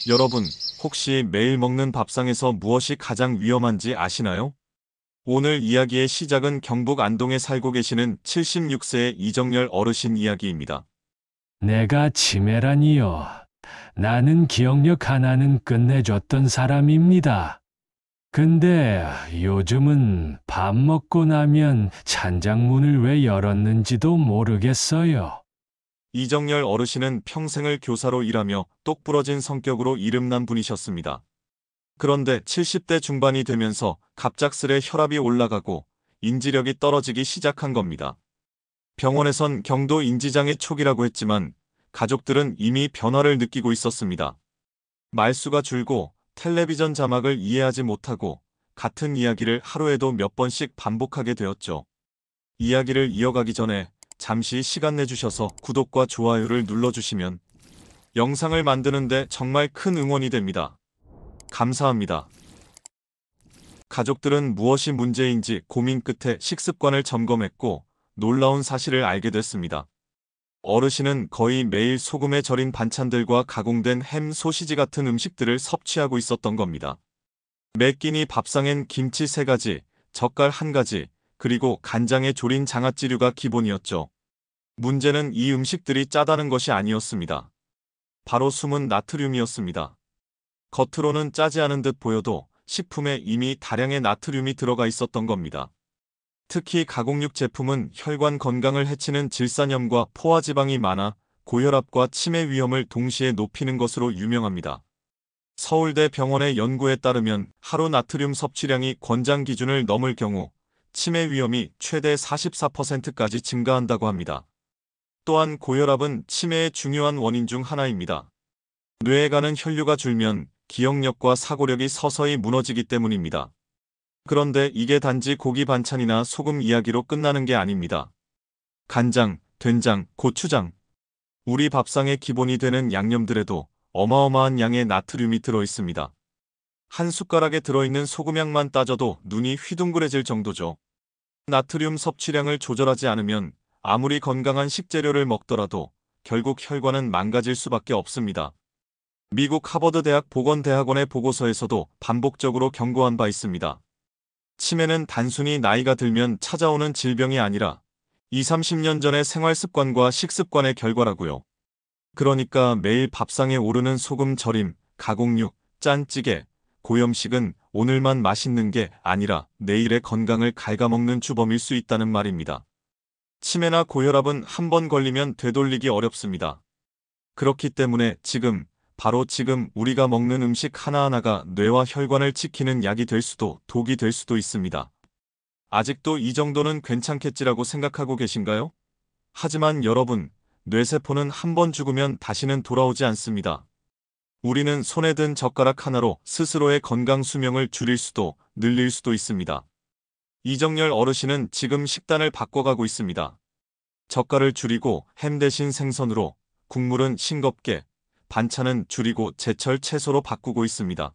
여러분, 혹시 매일 먹는 밥상에서 무엇이 가장 위험한지 아시나요? 오늘 이야기의 시작은 경북 안동에 살고 계시는 76세의 이정열 어르신 이야기입니다. 내가 치매라니요. 나는 기억력 하나는 끝내줬던 사람입니다. 근데 요즘은 밥 먹고 나면 찬장문을 왜 열었는지도 모르겠어요. 이정열 어르신은 평생을 교사로 일하며 똑부러진 성격으로 이름난 분이셨습니다. 그런데 70대 중반이 되면서 갑작스레 혈압이 올라가고 인지력이 떨어지기 시작한 겁니다. 병원에선 경도 인지장애 초기라고 했지만 가족들은 이미 변화를 느끼고 있었습니다. 말수가 줄고 텔레비전 자막을 이해하지 못하고 같은 이야기를 하루에도 몇 번씩 반복하게 되었죠. 이야기를 이어가기 전에 잠시 시간 내주셔서 구독과 좋아요를 눌러주시면 영상을 만드는데 정말 큰 응원이 됩니다. 감사합니다. 가족들은 무엇이 문제인지 고민 끝에 식습관을 점검했고 놀라운 사실을 알게 됐습니다. 어르신은 거의 매일 소금에 절인 반찬들과 가공된 햄, 소시지 같은 음식들을 섭취하고 있었던 겁니다. 매 끼니 밥상엔 김치 3가지, 젓갈 1가지, 그리고 간장에 졸인 장아찌류가 기본이었죠. 문제는 이 음식들이 짜다는 것이 아니었습니다. 바로 숨은 나트륨이었습니다. 겉으로는 짜지 않은 듯 보여도 식품에 이미 다량의 나트륨이 들어가 있었던 겁니다. 특히 가공육 제품은 혈관 건강을 해치는 질산염과 포화지방이 많아 고혈압과 치매 위험을 동시에 높이는 것으로 유명합니다. 서울대 병원의 연구에 따르면 하루 나트륨 섭취량이 권장 기준을 넘을 경우 치매 위험이 최대 44%까지 증가한다고 합니다. 또한 고혈압은 치매의 중요한 원인 중 하나입니다. 뇌에 가는 혈류가 줄면 기억력과 사고력이 서서히 무너지기 때문입니다. 그런데 이게 단지 고기 반찬이나 소금 이야기로 끝나는 게 아닙니다. 간장, 된장, 고추장, 우리 밥상의 기본이 되는 양념들에도 어마어마한 양의 나트륨이 들어있습니다. 한 숟가락에 들어있는 소금량만 따져도 눈이 휘둥그레질 정도죠. 나트륨 섭취량을 조절하지 않으면 아무리 건강한 식재료를 먹더라도 결국 혈관은 망가질 수밖에 없습니다. 미국 하버드 대학 보건대학원의 보고서에서도 반복적으로 경고한 바 있습니다. 치매는 단순히 나이가 들면 찾아오는 질병이 아니라 20, 30년 전의 생활 습관과 식습관의 결과라고요. 그러니까 매일 밥상에 오르는 소금 절임, 가공육, 짠찌개, 고염식은 오늘만 맛있는 게 아니라 내일의 건강을 갉아먹는 주범일 수 있다는 말입니다. 치매나 고혈압은 한 번 걸리면 되돌리기 어렵습니다. 그렇기 때문에 지금, 바로 지금 우리가 먹는 음식 하나하나가 뇌와 혈관을 지키는 약이 될 수도 독이 될 수도 있습니다. 아직도 이 정도는 괜찮겠지라고 생각하고 계신가요? 하지만 여러분, 뇌세포는 한 번 죽으면 다시는 돌아오지 않습니다. 우리는 손에 든 젓가락 하나로 스스로의 건강 수명을 줄일 수도 늘릴 수도 있습니다. 이정열 어르신은 지금 식단을 바꿔가고 있습니다. 젓갈을 줄이고 햄 대신 생선으로, 국물은 싱겁게, 반찬은 줄이고 제철 채소로 바꾸고 있습니다.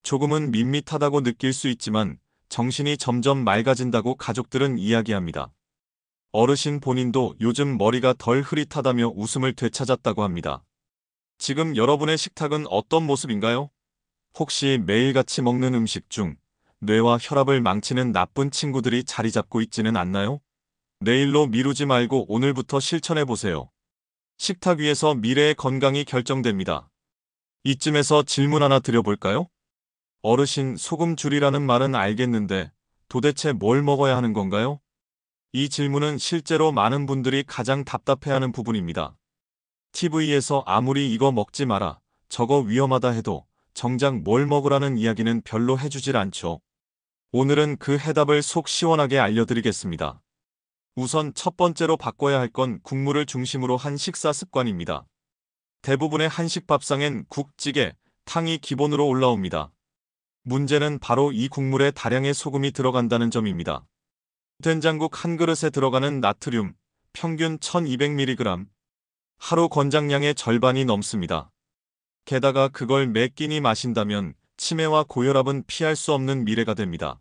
조금은 밋밋하다고 느낄 수 있지만 정신이 점점 맑아진다고 가족들은 이야기합니다. 어르신 본인도 요즘 머리가 덜 흐릿하다며 웃음을 되찾았다고 합니다. 지금 여러분의 식탁은 어떤 모습인가요? 혹시 매일같이 먹는 음식 중 뇌와 혈압을 망치는 나쁜 친구들이 자리 잡고 있지는 않나요? 내일로 미루지 말고 오늘부터 실천해보세요. 식탁 위에서 미래의 건강이 결정됩니다. 이쯤에서 질문 하나 드려볼까요? 어르신, 소금 줄이라는 말은 알겠는데 도대체 뭘 먹어야 하는 건가요? 이 질문은 실제로 많은 분들이 가장 답답해하는 부분입니다. TV에서 아무리 이거 먹지 마라, 저거 위험하다 해도 정작 뭘 먹으라는 이야기는 별로 해주질 않죠. 오늘은 그 해답을 속 시원하게 알려드리겠습니다. 우선 첫 번째로 바꿔야 할 건 국물을 중심으로 한 식사 습관입니다. 대부분의 한식 밥상엔 국, 찌개, 탕이 기본으로 올라옵니다. 문제는 바로 이 국물에 다량의 소금이 들어간다는 점입니다. 된장국 한 그릇에 들어가는 나트륨, 평균 1200mg, 하루 권장량의 절반이 넘습니다. 게다가 그걸 매 끼니 마신다면 치매와 고혈압은 피할 수 없는 미래가 됩니다.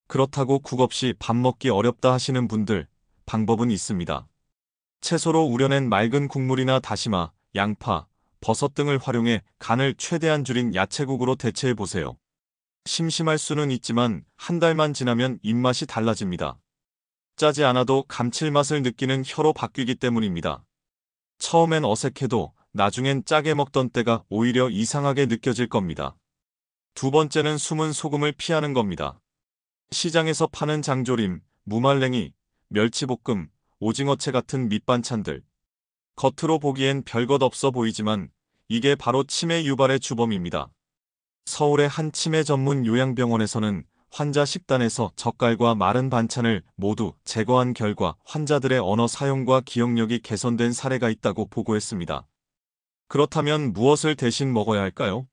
그렇다고 국 없이 밥 먹기 어렵다 하시는 분들, 방법은 있습니다. 채소로 우려낸 맑은 국물이나 다시마, 양파, 버섯 등을 활용해 간을 최대한 줄인 야채국으로 대체해 보세요. 심심할 수는 있지만 한 달만 지나면 입맛이 달라집니다. 짜지 않아도 감칠맛을 느끼는 혀로 바뀌기 때문입니다. 처음엔 어색해도 나중엔 짜게 먹던 때가 오히려 이상하게 느껴질 겁니다. 두 번째는 숨은 소금을 피하는 겁니다. 시장에서 파는 장조림, 무말랭이, 멸치볶음, 오징어채 같은 밑반찬들. 겉으로 보기엔 별것 없어 보이지만 이게 바로 치매 유발의 주범입니다. 서울의 한 치매 전문 요양병원에서는 환자 식단에서 젓갈과 마른 반찬을 모두 제거한 결과 환자들의 언어 사용과 기억력이 개선된 사례가 있다고 보고했습니다. 그렇다면 무엇을 대신 먹어야 할까요?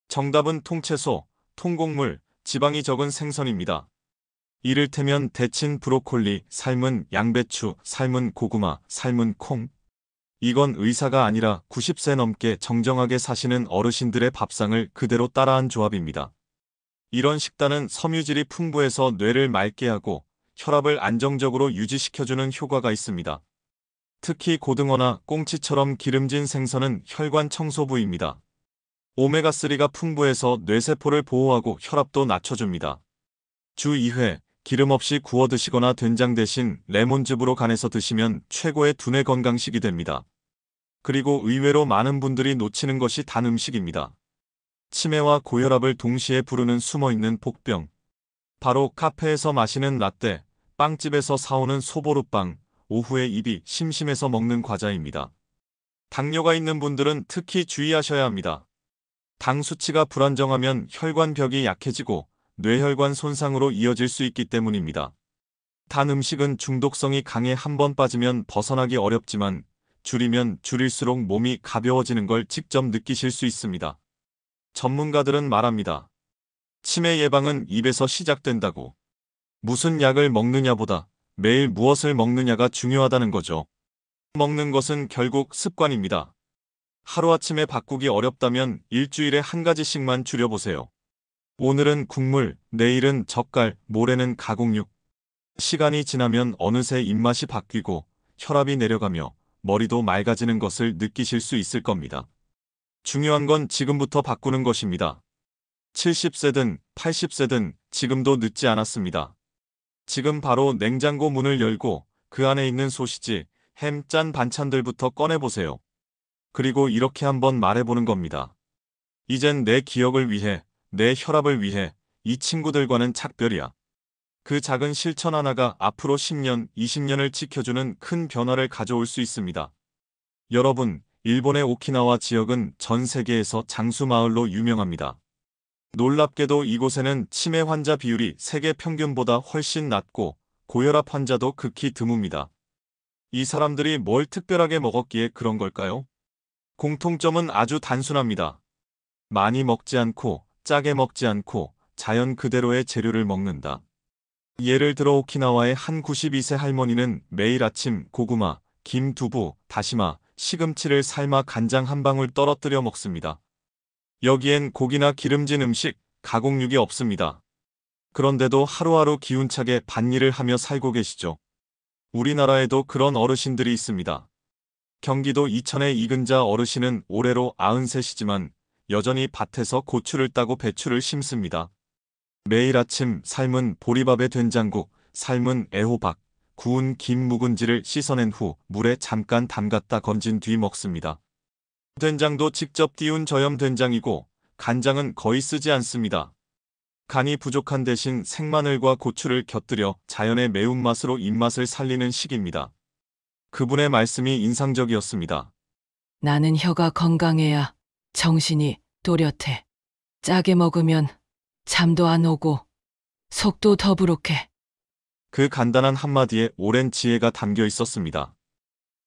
정답은 통채소, 통곡물, 지방이 적은 생선입니다. 이를테면 데친 브로콜리, 삶은 양배추, 삶은 고구마, 삶은 콩. 이건 의사가 아니라 90세 넘게 정정하게 사시는 어르신들의 밥상을 그대로 따라한 조합입니다. 이런 식단은 섬유질이 풍부해서 뇌를 맑게 하고 혈압을 안정적으로 유지시켜주는 효과가 있습니다. 특히 고등어나 꽁치처럼 기름진 생선은 혈관 청소 부위입니다. 오메가3가 풍부해서 뇌세포를 보호하고 혈압도 낮춰줍니다. 주 2회 기름 없이 구워 드시거나 된장 대신 레몬즙으로 간해서 드시면 최고의 두뇌 건강식이 됩니다. 그리고 의외로 많은 분들이 놓치는 것이 단 음식입니다. 치매와 고혈압을 동시에 부르는 숨어있는 복병. 바로 카페에서 마시는 라떼, 빵집에서 사오는 소보루빵, 오후에 입이 심심해서 먹는 과자입니다. 당뇨가 있는 분들은 특히 주의하셔야 합니다. 당 수치가 불안정하면 혈관벽이 약해지고 뇌혈관 손상으로 이어질 수 있기 때문입니다. 단 음식은 중독성이 강해 한 번 빠지면 벗어나기 어렵지만 줄이면 줄일수록 몸이 가벼워지는 걸 직접 느끼실 수 있습니다. 전문가들은 말합니다. 치매 예방은 입에서 시작된다고. 무슨 약을 먹느냐보다 매일 무엇을 먹느냐가 중요하다는 거죠. 먹는 것은 결국 습관입니다. 하루아침에 바꾸기 어렵다면 일주일에 한 가지씩만 줄여보세요. 오늘은 국물, 내일은 젓갈, 모레는 가공육. 시간이 지나면 어느새 입맛이 바뀌고 혈압이 내려가며 머리도 맑아지는 것을 느끼실 수 있을 겁니다. 중요한 건 지금부터 바꾸는 것입니다. 70세든 80세든 지금도 늦지 않았습니다. 지금 바로 냉장고 문을 열고 그 안에 있는 소시지, 햄, 짠 반찬들부터 꺼내보세요. 그리고 이렇게 한번 말해보는 겁니다. 이젠 내 기억을 위해, 내 혈압을 위해 이 친구들과는 작별이야. 그 작은 실천 하나가 앞으로 10년, 20년을 지켜주는 큰 변화를 가져올 수 있습니다. 여러분, 일본의 오키나와 지역은 전 세계에서 장수마을로 유명합니다. 놀랍게도 이곳에는 치매 환자 비율이 세계 평균보다 훨씬 낮고 고혈압 환자도 극히 드뭅니다. 이 사람들이 뭘 특별하게 먹었기에 그런 걸까요? 공통점은 아주 단순합니다. 많이 먹지 않고 짜게 먹지 않고 자연 그대로의 재료를 먹는다. 예를 들어 오키나와의 한 92세 할머니는 매일 아침 고구마, 김, 두부, 다시마, 시금치를 삶아 간장 한 방울 떨어뜨려 먹습니다. 여기엔 고기나 기름진 음식, 가공육이 없습니다. 그런데도 하루하루 기운차게 밭일을 하며 살고 계시죠. 우리나라에도 그런 어르신들이 있습니다. 경기도 이천의 이근자 어르신은 올해로 93이지만 여전히 밭에서 고추를 따고 배추를 심습니다. 매일 아침 삶은 보리밥에 된장국, 삶은 애호박, 구운 김 묵은지를 씻어낸 후 물에 잠깐 담갔다 건진 뒤 먹습니다. 된장도 직접 띄운 저염 된장이고 간장은 거의 쓰지 않습니다. 간이 부족한 대신 생마늘과 고추를 곁들여 자연의 매운맛으로 입맛을 살리는 식입니다. 그분의 말씀이 인상적이었습니다. 나는 혀가 건강해야 정신이 또렷해. 짜게 먹으면 잠도 안 오고 속도 더부룩해. 그 간단한 한마디에 오랜 지혜가 담겨 있었습니다.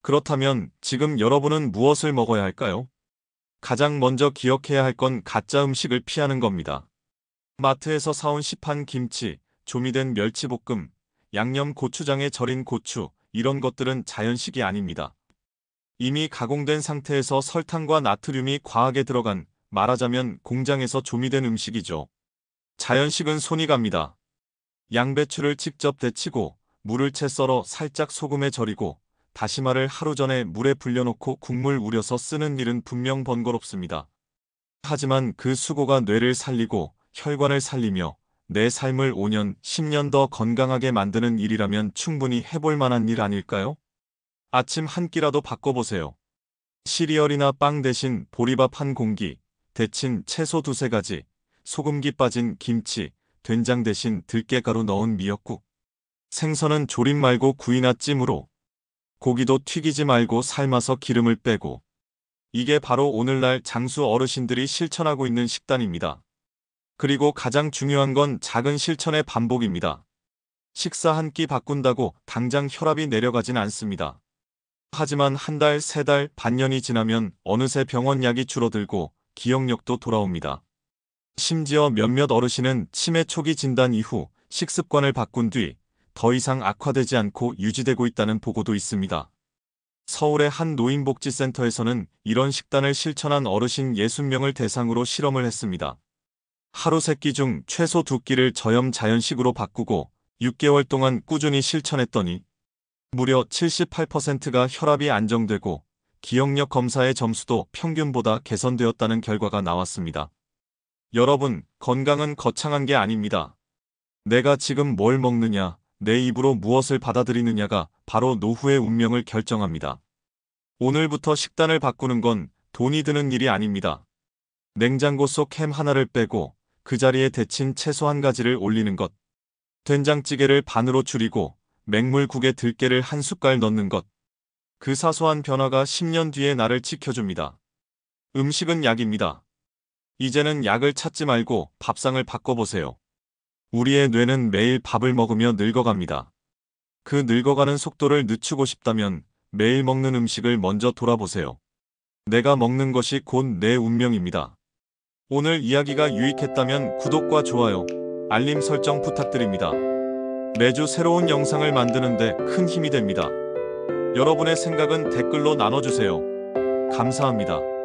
그렇다면 지금 여러분은 무엇을 먹어야 할까요? 가장 먼저 기억해야 할 건 가짜 음식을 피하는 겁니다. 마트에서 사온 시판 김치, 조미된 멸치볶음, 양념 고추장에 절인 고추, 이런 것들은 자연식이 아닙니다. 이미 가공된 상태에서 설탕과 나트륨이 과하게 들어간, 말하자면 공장에서 조미된 음식이죠. 자연식은 손이 갑니다. 양배추를 직접 데치고 물을 채 썰어 살짝 소금에 절이고 다시마를 하루 전에 물에 불려놓고 국물 우려서 쓰는 일은 분명 번거롭습니다. 하지만 그 수고가 뇌를 살리고 혈관을 살리며 내 삶을 5년, 10년 더 건강하게 만드는 일이라면 충분히 해볼 만한 일 아닐까요? 아침 한 끼라도 바꿔보세요. 시리얼이나 빵 대신 보리밥 한 공기, 데친 채소 두세 가지, 소금기 빠진 김치, 된장 대신 들깨가루 넣은 미역국. 생선은 조림 말고 구이나 찜으로. 고기도 튀기지 말고 삶아서 기름을 빼고. 이게 바로 오늘날 장수 어르신들이 실천하고 있는 식단입니다. 그리고 가장 중요한 건 작은 실천의 반복입니다. 식사 한 끼 바꾼다고 당장 혈압이 내려가진 않습니다. 하지만 한 달, 세 달, 반년이 지나면 어느새 병원 약이 줄어들고 기억력도 돌아옵니다. 심지어 몇몇 어르신은 치매 초기 진단 이후 식습관을 바꾼 뒤 더 이상 악화되지 않고 유지되고 있다는 보고도 있습니다. 서울의 한 노인복지센터에서는 이런 식단을 실천한 어르신 60명을 대상으로 실험을 했습니다. 하루 3끼 중 최소 2끼를 저염 자연식으로 바꾸고 6개월 동안 꾸준히 실천했더니 무려 78%가 혈압이 안정되고 기억력 검사의 점수도 평균보다 개선되었다는 결과가 나왔습니다. 여러분, 건강은 거창한 게 아닙니다. 내가 지금 뭘 먹느냐, 내 입으로 무엇을 받아들이느냐가 바로 노후의 운명을 결정합니다. 오늘부터 식단을 바꾸는 건 돈이 드는 일이 아닙니다. 냉장고 속 햄 하나를 빼고 그 자리에 데친 채소 한 가지를 올리는 것. 된장찌개를 반으로 줄이고 맹물국에 들깨를 한 숟갈 넣는 것. 그 사소한 변화가 10년 뒤에 나를 지켜줍니다. 음식은 약입니다. 이제는 약을 찾지 말고 밥상을 바꿔보세요. 우리의 뇌는 매일 밥을 먹으며 늙어갑니다. 그 늙어가는 속도를 늦추고 싶다면 매일 먹는 음식을 먼저 돌아보세요. 내가 먹는 것이 곧 내 운명입니다. 오늘 이야기가 유익했다면 구독과 좋아요, 알림 설정 부탁드립니다. 매주 새로운 영상을 만드는데 큰 힘이 됩니다. 여러분의 생각은 댓글로 나눠주세요. 감사합니다.